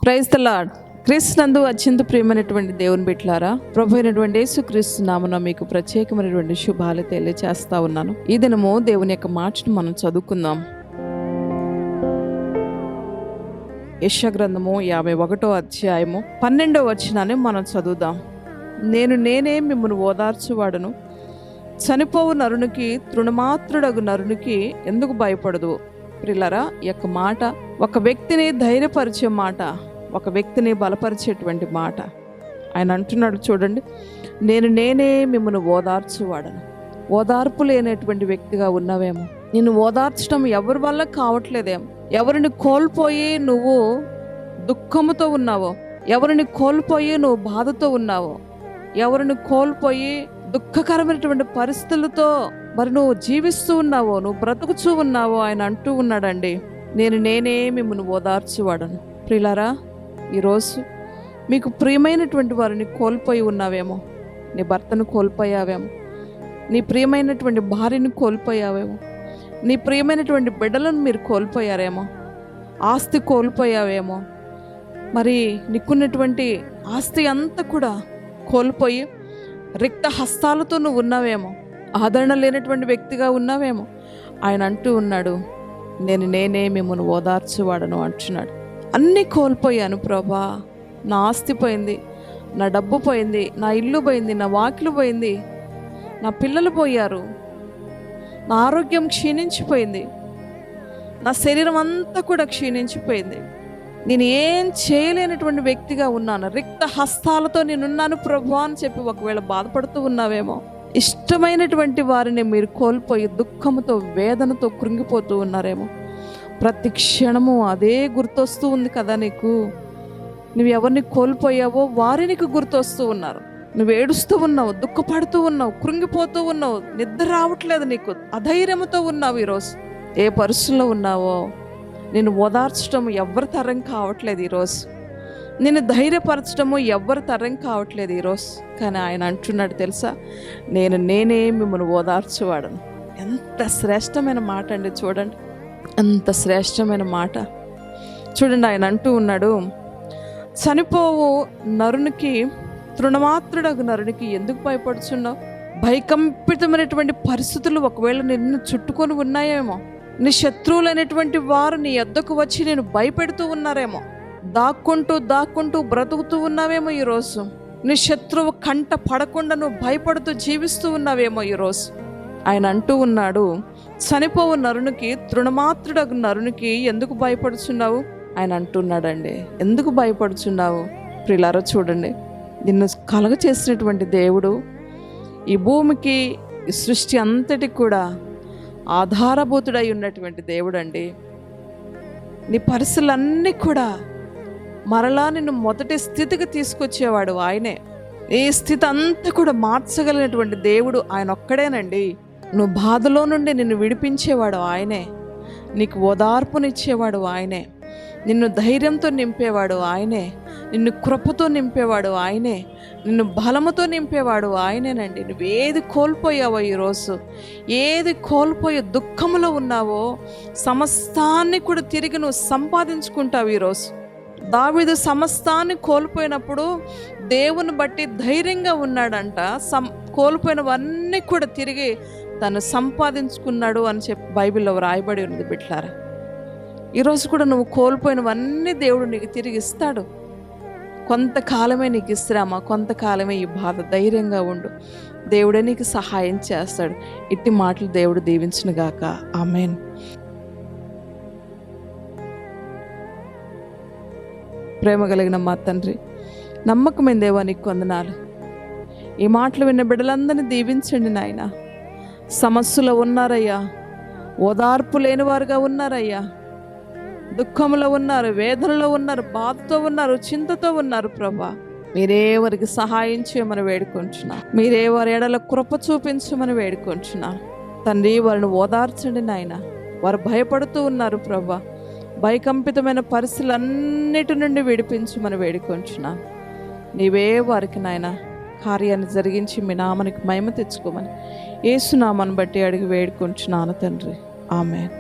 Praise the lord. క్రీస్తునందు అత్యంత ప్రియమైనటువంటి దేవుని బిడ్డలారా, ప్రభు అయినటువంటి యేసుక్రీస్తు నామమున మీకు ప్రత్యేకమైనటువంటి శుభాలు తెలియజేస్తా ఉన్నాను. ఈ దినము దేవుని యొక్క మాటను మనం చదువుకుందాం. యెషయా గ్రంథము 51వ అధ్యాయము 12వ వచనాన్ని మనం చదువుదాం. నేనే మిమ్మల్ని ఓదార్చువాడను, చనిపోవు నరునికి తృణమాత్రుడగు నరునికి ఎందుకు భయపడదు. ప్రియులారా, ఈ యొక్క మాట ఒక వ్యక్తిని ధైర్యపరిచే మాట, ఒక వ్యక్తిని బలపరిచేటువంటి మాట. ఆయన అంటున్నాడు, చూడండి, నేనే మిమ్మల్ని ఓదార్చువాడను. ఓదార్పు లేనటువంటి వ్యక్తిగా ఉన్నావేమో, నిన్ను ఓదార్చడం ఎవరి వల్ల కావట్లేదేమో, ఎవరిని కోల్పోయి నువ్వు దుఃఖముతో ఉన్నావో, ఎవరిని కోల్పోయి నువ్వు బాధతో ఉన్నావో, ఎవరిని కోల్పోయి దుఃఖకరమైనటువంటి పరిస్థితులతో మరి నువ్వు జీవిస్తూ ఉన్నావో, నువ్వు బ్రతుకుచూ ఉన్నావో, ఆయన అంటూ ఉన్నాడండి, నేనే మిమ్మల్ని ఓదార్చువాడను. ప్రియులారా, ఈరోజు మీకు ప్రియమైనటువంటి వారిని కోల్పోయి ఉన్నావేమో, నీ భర్తను కోల్పోయావేమో, నీ ప్రియమైనటువంటి భార్యను కోల్పోయావేమో, నీ ప్రియమైనటువంటి బిడ్డలను మీరు కోల్పోయారేమో, ఆస్తి కోల్పోయావేమో, మరి నీకున్నటువంటి ఆస్తి అంతా కూడా కోల్పోయి రిక్త హస్తాలతో నువ్వు ఉన్నావేమో, ఆదరణ లేనటువంటి వ్యక్తిగా ఉన్నావేమో. ఆయన అంటూ ఉన్నాడు, నేనే మిమ్మల్ని ఓదార్చువాడను అంటున్నాడు. అన్నీ కోల్పోయాను ప్రభా, నా ఆస్తి పోయింది, నా డబ్బు పోయింది, నా ఇల్లు పోయింది, నా వాకిలు పోయింది, నా పిల్లలు పోయారు, నా ఆరోగ్యం క్షీణించిపోయింది, నా శరీరం అంతా కూడా క్షీణించిపోయింది, నేను ఏం చేయలేనటువంటి వ్యక్తిగా ఉన్నాను, రిక్త హస్తాలతో నేనున్నాను ప్రభు అని చెప్పి ఒకవేళ బాధపడుతూ ఉన్నావేమో. ఇష్టమైనటువంటి వారిని మీరు కోల్పోయి దుఃఖముతో వేదనతో కృంగిపోతూ ఉన్నారేమో. ప్రతి క్షణము అదే గుర్తొస్తూ ఉంది కదా నీకు. నువ్వు ఎవరిని కోల్పోయావో వారి నీకు గుర్తొస్తూ ఉన్నారు. నువ్వు ఏడుస్తూ ఉన్నావు, దుఃఖపడుతూ ఉన్నావు, కృంగిపోతూ ఉన్నావు, నిద్ర రావట్లేదు నీకు, అధైర్యంతో ఉన్నావు. ఈరోజు ఏ పరిస్థితుల్లో ఉన్నావో నేను ఓదార్చడం ఎవ్వరి తరం కావట్లేదు ఈరోజు, నేను ధైర్యపరచడము ఎవ్వరి తరం కావట్లేదు ఈరోజు. కానీ ఆయన అంటున్నాడు తెలుసా, నేనే మిమ్మల్ని ఓదార్చువాడను. ఎంత శ్రేష్టమైన మాట అండి, చూడండి, ఎంత శ్రేష్టమైన మాట. చూడండి, ఆయన అంటూ ఉన్నాడు, చనిపోవు నరునికి తృణమాత్రుడగు నరునికి ఎందుకు భయపడుచున్నావు. భయకంపితమైనటువంటి పరిస్థితులు ఒకవేళ నిన్ను చుట్టుకొని ఉన్నాయేమో, నీ శత్రువులైనటువంటి వారు నీ యొద్దకు వచ్చి నేను భయపెడుతూ ఉన్నారేమో, దాక్కుంటూ బ్రతుకుతూ ఉన్నావేమో ఈరోజు. నీ శత్రువు కంట పడకుండా నువ్వు భయపడుతూ జీవిస్తూ ఉన్నావేమో ఈరోజు. ఆయన అంటూ ఉన్నాడు, చనిపోవు నరునికి తృణమాత్రుడగు నరునికి ఎందుకు భయపడుచున్నావు. ఆయన అంటున్నాడండి, ఎందుకు భయపడుచున్నావు. ప్రియులారా, చూడండి, నిన్ను కలుగ చేసినటువంటి దేవుడు, ఈ భూమికి ఈ సృష్టి అంతటికి కూడా ఆధారభూతుడై ఉన్నటువంటి దేవుడు అండి. నీ పరిస్థితులన్నీ కూడా మరలా నిన్ను మొదటి స్థితికి తీసుకొచ్చేవాడు ఆయనే. ఈ స్థితి అంతా కూడా మార్చగలిగినటువంటి దేవుడు ఆయన ఒక్కడేనండి. నువ్వు బాధలో నుండి నిన్ను విడిపించేవాడు ఆయనే, నీకు ఓదార్పునిచ్చేవాడు ఆయనే, నిన్ను ధైర్యంతో నింపేవాడు ఆయనే, నిన్ను కృపతో నింపేవాడు ఆయనే, నిన్ను బలముతో నింపేవాడు ఆయనేనండి. నువ్వేది కోల్పోయావో ఈరోజు, ఏది కోల్పోయే దుఃఖంలో ఉన్నావో సమస్తాన్ని కూడా తిరిగి నువ్వు సంపాదించుకుంటావు ఈరోజు. దావీదు సమస్తాన్ని కోల్పోయినప్పుడు దేవుని బట్టి ధైర్యంగా ఉన్నాడంట. కోల్పోయినవన్నీ కూడా తిరిగి తను సంపాదించుకున్నాడు అని చెప్పి బైబిల్లో రాయబడి ఉంది. బిడ్డలారా, ఈరోజు కూడా నువ్వు కోల్పోయినవన్నీ దేవుడు నీకు తిరిగి ఇస్తాడు. కొంతకాలమే నీకు ఇస్తామా, కొంతకాలమే ఈ బాధ, ధైర్యంగా ఉండు, దేవుడే నీకు సహాయం చేస్తాడు. ఇట్టి మాటలు దేవుడు దీవించునుగాక. ఆమేన్. ప్రేమ కలిగిన మా తండ్రి, నమ్మకమైన దేవా, నీకు వందనాలు. ఈ మాటలు విన్న బిడ్డలందరినీ దీవించండి నాయన. సమస్యలో ఉన్నారయ్యా, ఓదార్పు లేని వారుగా ఉన్నారయ్యా, దుఃఖంలో ఉన్నారు, వేదనలో ఉన్నారు, బాధతో ఉన్నారు, చింతతో ఉన్నారు. ప్రభా, మీరే వారికి సహాయం చేయమని వేడుకుంటున్నా, మీరే వారి ఎడల కృప చూపించమని వేడుకుంటున్నా తండ్రి. వారిని ఓదార్చండి నాయన. వారు భయపడుతూ ఉన్నారు ప్రభా, భయకంపితమైన పరిస్థితులన్నిటి నుండి విడిపించమని వేడుకుంటున్నా. నీవే వారికి నాయన కార్యాన్ని జరిగించి మీ నామానికి మహిమ తెచ్చుకోమని యేసు నామాన్ని బట్టి అడిగి వేడుకుంటున్నాను తండ్రి. ఆమేన్.